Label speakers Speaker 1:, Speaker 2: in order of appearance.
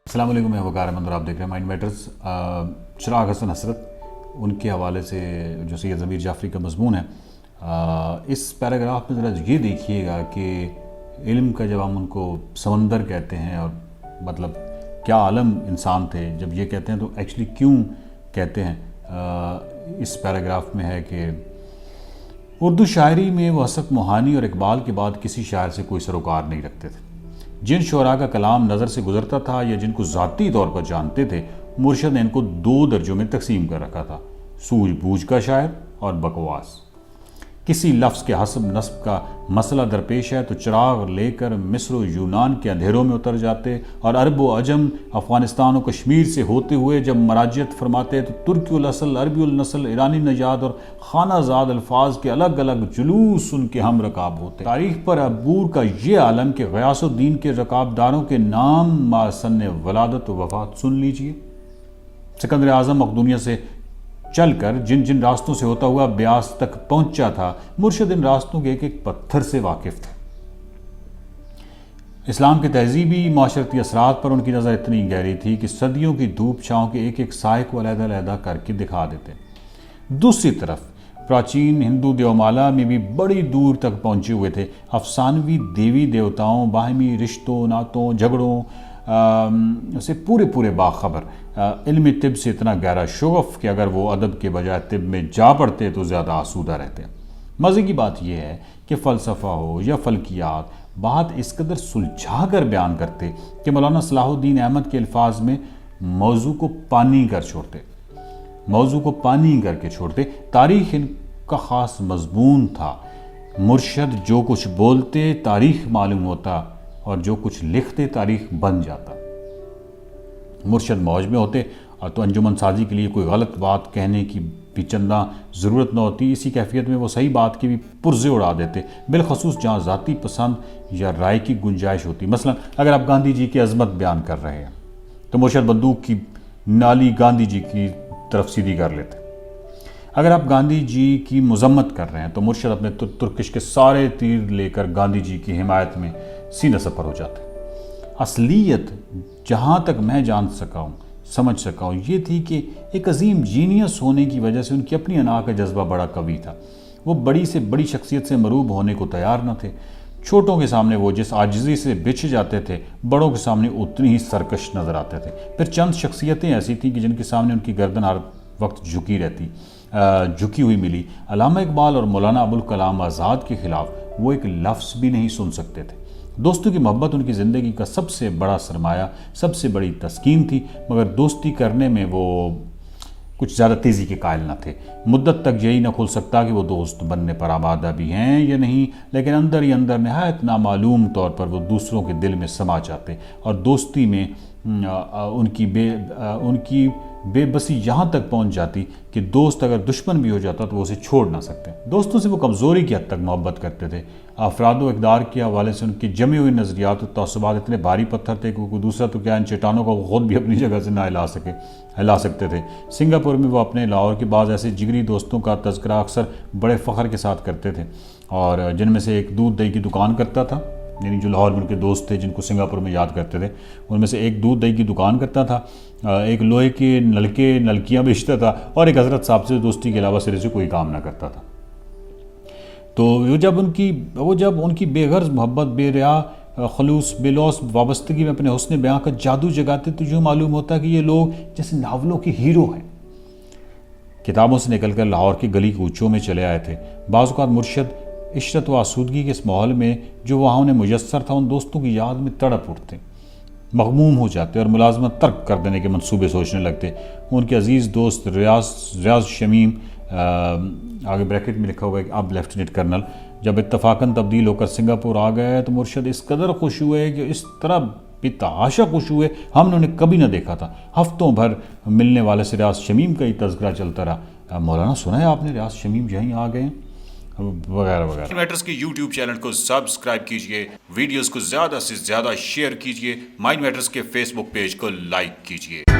Speaker 1: السلام علیکم، میں وقار احمد اور آپ دیکھ رہے ہیں مائنڈ میٹرز۔ چراغ حسن حسرت ان کے حوالے سے جو سید ضمیر جعفری کا مضمون ہے، اس پیراگراف میں ذرا یہ دیکھیے گا کہ علم کا جب ہم ان کو سمندر کہتے ہیں اور مطلب کیا عالم انسان تھے، جب یہ کہتے ہیں تو ایکچولی کیوں کہتے ہیں۔ اس پیراگراف میں ہے کہ اردو شاعری میں وہ حسک موہانی اور اقبال کے بعد کسی شاعر سے کوئی سروکار نہیں رکھتے تھے۔ جن شعراء کا کلام نظر سے گزرتا تھا یا جن کو ذاتی طور پر جانتے تھے، مرشد نے ان کو 2 درجوں میں تقسیم کر رکھا تھا: سوجھ بوجھ کا شاعر اور بکواس۔ کسی لفظ کے حسب نصب کا مسئلہ درپیش ہے تو چراغ لے کر مصر و یونان کے اندھیروں میں اتر جاتے، اور عرب و عجم، افغانستان و کشمیر سے ہوتے ہوئے جب مراجعت فرماتے تو ترکی الاصل، عربی النسل، ایرانی نژاد اور خانہ زاد الفاظ کے الگ الگ جلوس ان کے ہم رکاب ہوتے۔ تاریخ پر عبور کا یہ عالم کہ غیاث الدین کے رکابداروں کے نام ما سن ولادت و وفات سن لیجئے۔ سکندر اعظم مقدونیہ سے چل کر جن جن راستوں سے ہوتا ہوا بیاس تک پہنچا تھا، مرشد ان راستوں کے ایک ایک پتھر سے واقف تھے۔ اسلام کے تہذیبی معاشرتی اثرات پر ان کی نظر اتنی گہری تھی کہ صدیوں کی دھوپ چھاؤں کے ایک ایک سائے کو علیحدہ علیحدہ کر کے دکھا دیتے۔ دوسری طرف پراچین ہندو دیومالا میں بھی بڑی دور تک پہنچے ہوئے تھے۔ افسانوی دیوی دیوتاؤں، باہمی رشتوں ناتوں، جھگڑوں سے پورے باخبر، علم طب سے اتنا گہرا شغف کہ اگر وہ ادب کے بجائے طب میں جا پڑتے تو زیادہ آسودہ رہتے۔ مزے کی بات یہ ہے کہ فلسفہ ہو یا فلکیات، بات اس قدر سلجھا کر بیان کرتے کہ مولانا صلاح الدین احمد کے الفاظ میں موضوع کو پانی کر کے چھوڑتے۔ تاریخ ان کا خاص مضمون تھا۔ مرشد جو کچھ بولتے تاریخ معلوم ہوتا، اور جو کچھ لکھتے تاریخ بن جاتا۔ مرشد موج میں ہوتے اور تو انجمن سازی کے لیے کوئی غلط بات کہنے کی بھی چنداں ضرورت نہ ہوتی۔ اسی کیفیت میں وہ صحیح بات کی بھی پرزے اڑا دیتے، بالخصوص جہاں ذاتی پسند یا رائے کی گنجائش ہوتی۔ مثلا اگر آپ گاندھی جی کی عظمت بیان کر رہے ہیں تو مرشد بندوق کی نالی گاندھی جی کی طرف سیدھی کر لیتے۔ اگر آپ گاندھی جی کی مذمت کر رہے ہیں تو مرشد اپنے ترکش کے سارے تیر لے کر گاندھی جی کی حمایت میں سینہ سپر ہو جاتے۔ اصلیت جہاں تک میں جان سکا ہوں، سمجھ سکا ہوں، یہ تھی کہ ایک عظیم جینیس ہونے کی وجہ سے ان کی اپنی انا کا جذبہ بڑا قوی تھا۔ وہ بڑی سے بڑی شخصیت سے مروب ہونے کو تیار نہ تھے۔ چھوٹوں کے سامنے وہ جس عاجزی سے بچھ جاتے تھے، بڑوں کے سامنے اتنی ہی سرکش نظر آتے تھے۔ پھر چند شخصیتیں ایسی تھیں کہ جن کے سامنے ان کی گردن ہر وقت جھکی ہوئی ملی۔ علامہ اقبال اور مولانا ابوالکلام آزاد کے خلاف وہ ایک لفظ بھی نہیں سن سکتے تھے۔ دوستوں کی محبت ان کی زندگی کا سب سے بڑا سرمایہ، سب سے بڑی تسکین تھی، مگر دوستی کرنے میں وہ کچھ زیادہ تیزی کے قائل نہ تھے۔ مدت تک یہی نہ کھل سکتا کہ وہ دوست بننے پر آمادہ بھی ہیں یا نہیں، لیکن اندر ہی اندر نہایت نامعلوم طور پر وہ دوسروں کے دل میں سما جاتے، اور دوستی میں ان کی بے بسی یہاں تک پہنچ جاتی کہ دوست اگر دشمن بھی ہو جاتا تو وہ اسے چھوڑ نہ سکتے۔ دوستوں سے وہ کمزوری کی حد تک محبت کرتے تھے۔ افراد و اقدار کے حوالے سے ان کے جمے ہوئے نظریات و تعصبات اتنے بھاری پتھر تھے کہ کوئی دوسرا تو کیا ان چٹانوں کو خود بھی اپنی جگہ سے نہ ہلا سکتے تھے۔ سنگاپور میں وہ اپنے لاہور کے بعض ایسے جگری دوستوں کا تذکرہ اکثر بڑے فخر کے ساتھ کرتے تھے، اور جن میں سے ایک دودھ دہی کی دکان کرتا تھا، یعنی جو لاہور میں ان کے دوست تھے جن کو سنگاپور میں یاد کرتے تھے، ان میں سے ایک دودھ دہی کی دکان کرتا تھا، ایک لوہے کے نلکیاں بیچتا تھا، اور ایک حضرت صاحب سے دوستی کے علاوہ سرے سے کوئی کام نہ کرتا تھا۔ تو وہ جب ان کی بے غرض محبت، بے ریا خلوص، بے لوث وابستگی میں اپنے حسن بیاں کا جادو جگاتے تو یوں معلوم ہوتا کہ یہ لوگ جیسے ناولوں کے ہیرو ہیں۔ کتابوں سے نکل کر لاہور کی گلی کوچوں میں چلے آئے تھے۔ بعض اوقات مرشد عشرت و آسودگی کے اس ماحول میں جو وہاں انہیں میسر تھا، ان دوستوں کی یاد میں تڑپ اٹھتے، مغموم ہو جاتے اور ملازمت ترک کر دینے کے منصوبے سوچنے لگتے۔ ان کے عزیز دوست ریاض شمیم، آگے بریکٹ میں لکھا ہوا ہے کہ اب لیفٹیننٹ کرنل، جب اتفاقاً تبدیل ہو کر سنگاپور آ گئے تو مرشد اس قدر خوش ہوئے کہ اس طرح بتحاشا خوش ہوئے ہم نے انہیں کبھی نہ دیکھا تھا۔ ہفتوں بھر ملنے والے سے ریاض شمیم کا ہی تذکرہ چلتا رہا۔ مولانا سنا ہے آپ نے ریاض شمیم یہیں آ گئے ہیں، وغیرہ وغیرہ۔ مائنڈ میٹرز کے یوٹیوب چینل کو سبسکرائب کیجئے، ویڈیوز کو زیادہ سے زیادہ شیئر کیجئے، مائنڈ میٹرز کے فیس بک پیج کو لائک کیجئے۔